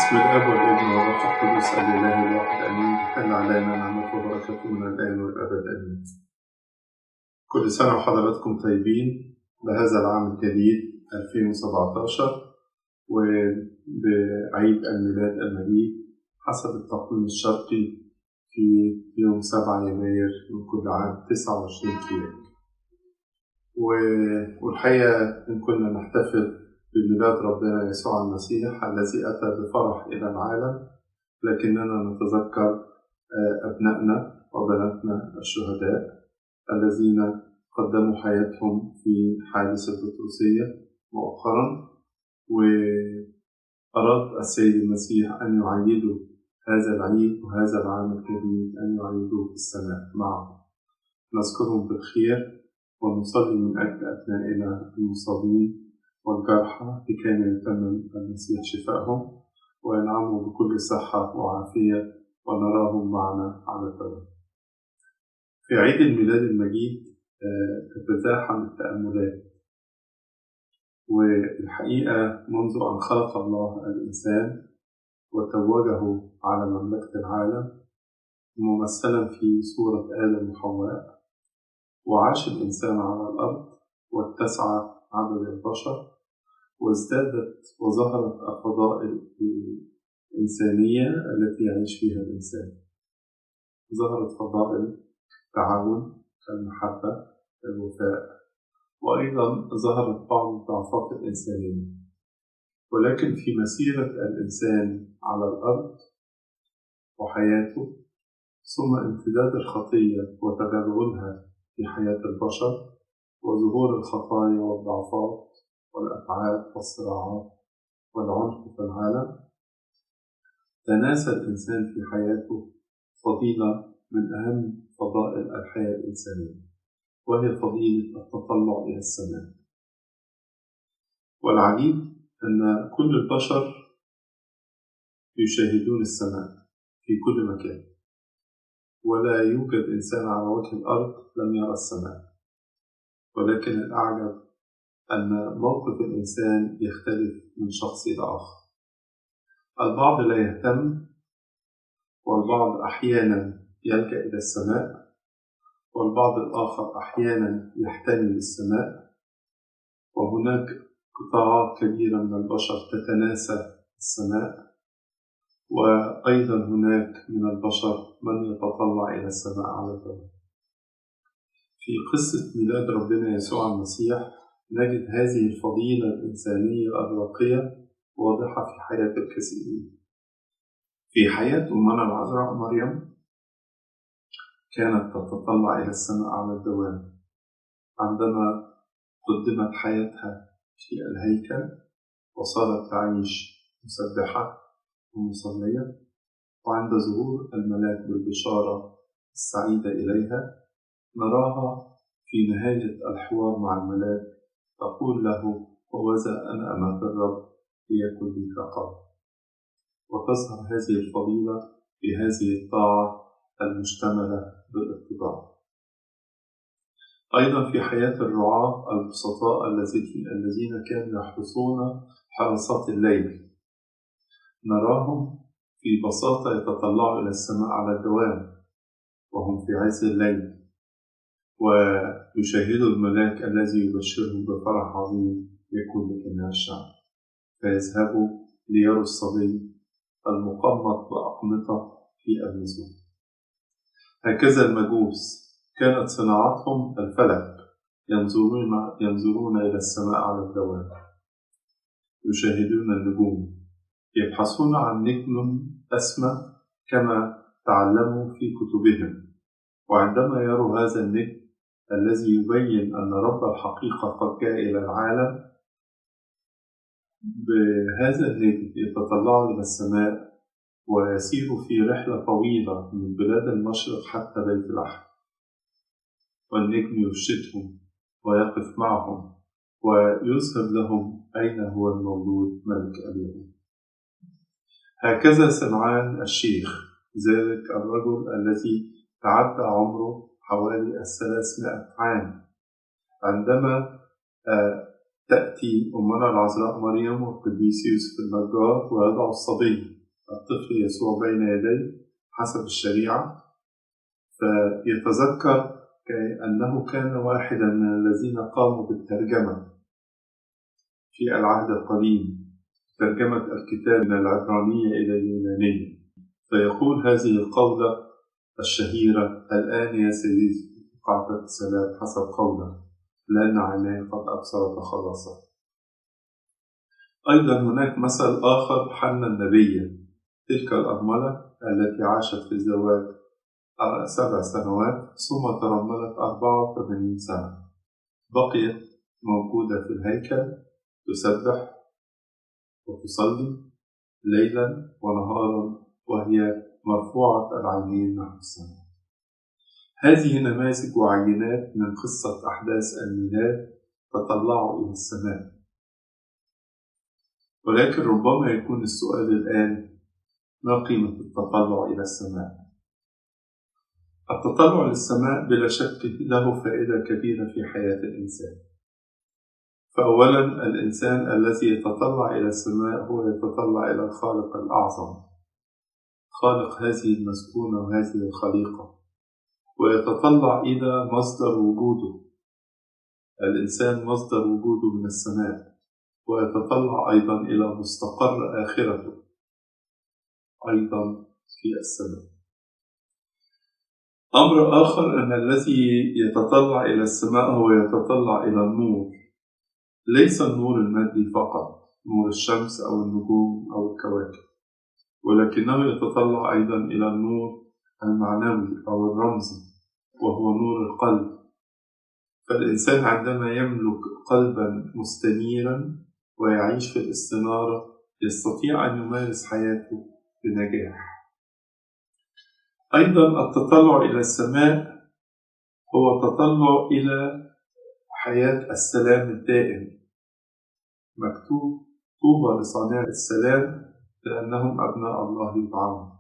باسم الآب والابن والروح القدس الإله الواحد آمين. تحل علينا نعمته وبركته من الآن والأبد آمين. كل سنة وحضراتكم طيبين بهذا العام الجديد 2017 وبعيد الميلاد المجيد حسب التقويم الشرقي في يوم 7 يناير من كل عام 29 كيلو. والحقيقة إن كنا نحتفل بميلاد ربنا يسوع المسيح الذي أتى بفرح إلى العالم، لكننا نتذكر أبنائنا وبناتنا الشهداء الذين قدموا حياتهم في حادث البطرسية مؤخرا، وأراد السيد المسيح أن يعيدوا هذا العيد وهذا العام الجديد أن يعيدوه في السماء معه. نذكرهم بالخير ونصلي من أجل أبنائنا المصابين والجرحى لكي يتمم المسيح شفائهم وينعموا بكل صحة وعافية ونراهم معنا على الدوام. في عيد الميلاد المجيد تتزاحم التأملات، والحقيقة منذ أن خلق الله الإنسان وتوجه على مملكة العالم ممثلا في صورة آدم وحواء، وعاش الإنسان على الأرض واتسع عدد البشر وازدادت وظهرت الفضائل الإنسانية التي يعيش فيها الإنسان. ظهرت فضائل التعاون كالمحبة الوفاء، وأيضا ظهرت بعض الضعفات الإنسانية. ولكن في مسيرة الإنسان على الأرض وحياته ثم امتداد الخطية وتغلغلها في حياة البشر وظهور الخطايا والضعفات والأفعال والصراعات والعنف في العالم، تناسى الإنسان في حياته فضيلة من أهم فضائل الحياة الإنسانية، وهي فضيلة التطلع إلى السماء. والعجيب أن كل البشر يشاهدون السماء في كل مكان، ولا يوجد إنسان على وجه الأرض لم يرى السماء. ولكن الأعجب أن موقف الإنسان يختلف من شخص إلى آخر. البعض لا يهتم، والبعض أحيانا يلجأ إلى السماء، والبعض الآخر أحيانا يحتمي للسماء، وهناك قطاعات كبيرة من البشر تتناسى السماء، وأيضا هناك من البشر من يتطلع إلى السماء على الدوام. في قصة ميلاد ربنا يسوع المسيح نجد هذه الفضيلة الإنسانية الراقية واضحة في حياة الكثيرين. في حياة أمنا العذراء مريم كانت تتطلع إلى السماء على الدوام عندما قدمت حياتها في الهيكل وصارت تعيش مسبحة ومصلية، وعند ظهور الملاك بالبشارة السعيدة إليها نراها في نهاية الحوار مع الملاك تقول له: هوذا أنا أمة الرب ليكن لي كقول. وتظهر هذه الفضيلة في هذه الطاعة المشتملة بالاتباع. أيضا في حياة الرعاة البسطاء الذين كانوا يحرسون حراسات الليل نراهم في بساطة يتطلعوا إلى السماء على الدوام وهم في عز الليل، ويشاهدوا الملاك الذي يبشرهم بفرح عظيم يكون لجميع الشعب، فيذهبوا ليروا الصبي المقمط بأقمطة في النزول. هكذا المجوس كانت صناعتهم الفلك، ينظرون إلى السماء على الدوام، يشاهدون النجوم، يبحثون عن نجم أسمى كما تعلموا في كتبهم، وعندما يروا هذا النجم الذي يبين أن رب الحقيقة قد جاء إلى العالم، بهذا النجم يتطلعوا إلى السماء ويسيروا في رحلة طويلة من بلاد المشرق حتى بيت لحم، والنجم يرشدهم ويقف معهم ويظهر لهم أين هو المولود ملك اليهود. هكذا سمعان الشيخ، ذلك الرجل الذي تعدى عمره حوالي 300 عام، عندما تأتي أمنا العذراء مريم والقديس يوسف النجار ويضع الصبي الطفل يسوع بين يديه حسب الشريعة، فيتذكر كأنه كان واحدا من الذين قاموا بالترجمة في العهد القديم، ترجمة الكتاب من العبرانية إلى اليونانية، فيقول هذه القولة الشهيرة: الآن يا سيدي قعدت السلام حسب قولك، لأن عيناي قد أبصرت خلاصك. أيضا هناك مثل آخر حنا النبية، تلك الأرملة التي عاشت في الزواج 7 سنوات ثم ترملت 84 سنة، بقيت موجودة في الهيكل تسبح وتصلي ليلا ونهارا وهي مرفوعة العينين نحو السماء. هذه نماذج وعينات من قصة أحداث الميلاد تطلعوا إلى السماء. ولكن ربما يكون السؤال الآن: ما قيمة التطلع إلى السماء؟ التطلع للسماء بلا شك له فائدة كبيرة في حياة الإنسان. فأولا، الإنسان الذي يتطلع إلى السماء هو يتطلع إلى الخالق الأعظم، خالق هذه المسكونة وهذه الخليقة، ويتطلع إلى مصدر وجوده. الإنسان مصدر وجوده من السماء، ويتطلع أيضا إلى مستقر آخرته أيضا في السماء. أمر آخر أن الذي يتطلع إلى السماء هو يتطلع إلى النور، ليس النور المادي فقط، نور الشمس أو النجوم أو الكواكب، ولكنه يتطلع أيضا إلى النور المعنوي أو الرمزي، وهو نور القلب. فالإنسان عندما يملك قلبا مستنيرا ويعيش في الاستنارة يستطيع أن يمارس حياته بنجاح. أيضا التطلع إلى السماء هو تطلع إلى حياة السلام الدائم. مكتوب: طوبى لصانع السلام لأنهم أبناء الله يدعون.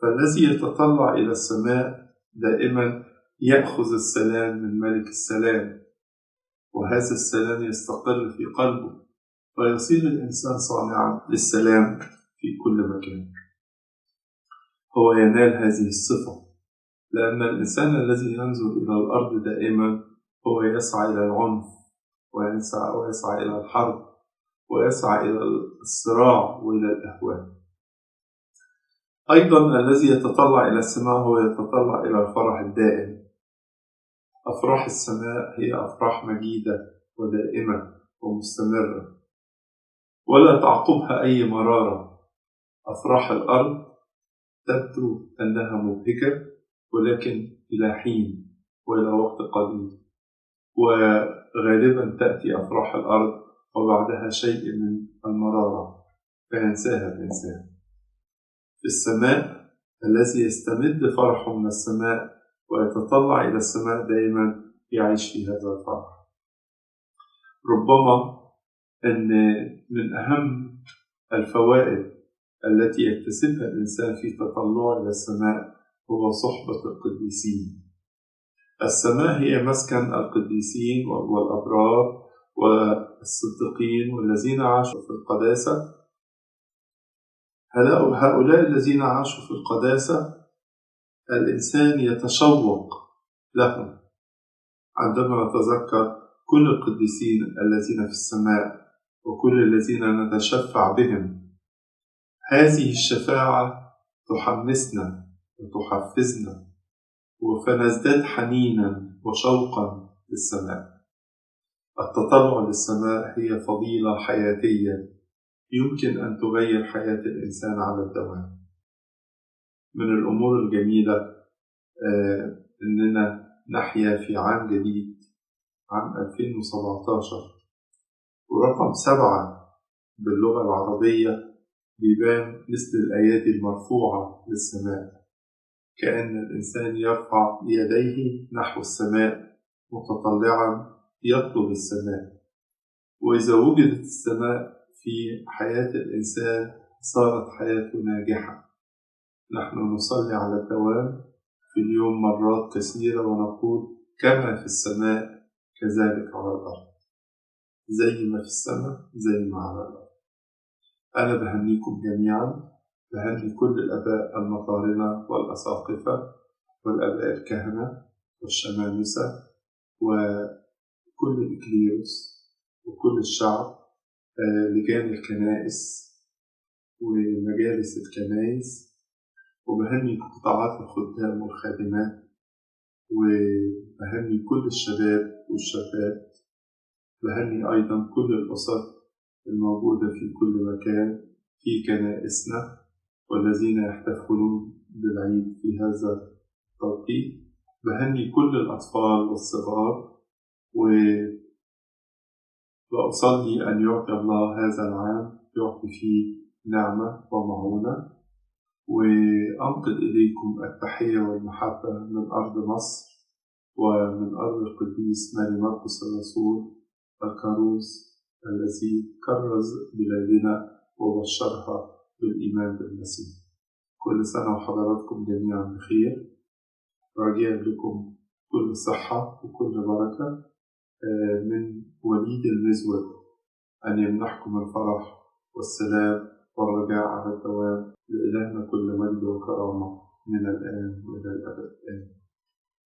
فالذي يتطلع إلى السماء دائما يأخذ السلام من ملك السلام، وهذا السلام يستقر في قلبه، ويصير الإنسان صانعا للسلام في كل مكان. هو ينال هذه الصفة لأن الإنسان الذي ينظر إلى الأرض دائما هو يسعى إلى العنف، ويسعى إلى الحرب، ويسعى إلى الصراع وإلى الأهواء. أيضا الذي يتطلع إلى السماء هو يتطلع إلى الفرح الدائم. أفراح السماء هي أفراح مجيدة ودائمة ومستمرة، ولا تعقبها أي مرارة. أفراح الأرض تبدو أنها مبهجة، ولكن إلى حين وإلى وقت قليل، وغالبا تأتي أفراح الأرض وبعدها شيء من المرارة فينساها الإنسان. في السماء الذي يستمد فرحه من السماء ويتطلع إلى السماء دائما يعيش في هذا الفرح. ربما أن من أهم الفوائد التي يكتسبها الإنسان في تطلعه إلى السماء هو صحبة القديسين. السماء هي مسكن القديسين والأبرار والصديقين والذين عاشوا في القداسة. هؤلاء الذين عاشوا في القداسة الإنسان يتشوق لهم عندما نتذكر كل القديسين الذين في السماء وكل الذين نتشفع بهم. هذه الشفاعة تحمسنا وتحفزنا، فنزداد حنينا وشوقا للسماء. التطلع للسماء هي فضيلة حياتية يمكن أن تغير حياة الإنسان على الدوام. من الأمور الجميلة أننا نحيا في عام جديد، عام 2017، ورقم 7 باللغة العربية بيبان مثل الأيادي المرفوعة للسماء، كأن الإنسان يرفع يديه نحو السماء متطلعا يطلب السماء. وإذا وجدت السماء في حياة الإنسان صارت حياته ناجحة. نحن نصلي على الدوام في اليوم مرات كثيرة ونقول: كما في السماء كذلك على الأرض. زي ما في السماء زي ما على الأرض. أنا بهنيكم جميعا بهني كل الآباء المطارنة والأساقفة والآباء الكهنة والشمامسة وكل الإكليروس وكل الشعب، لجان الكنائس ومجالس الكنائس، وبهني قطاعات الخدام والخادمات، وبهني كل الشباب والشابات، بهني أيضا كل الأسر الموجودة في كل مكان في كنائسنا والذين يحتفلون بالعيد في هذا التوقيت. بهني كل الأطفال والصغار، وأصلي أن يعطي الله هذا العام يعطي فيه نعمة ومعونة، وأنقل إليكم التحية والمحبة من أرض مصر ومن أرض القديس ماري مرقس الرسول الكاروز الذي كرز بلادنا وبشرها بالإيمان بالمسيح. كل سنة وحضراتكم جميعا بخير، راجع لكم كل صحة وكل بركة من وليد المزود، أن يمنحكم الفرح والسلام والرجاء على الدوام. لإلهنا كل مجد وكرامة من الآن وإلى الأبد. آمين.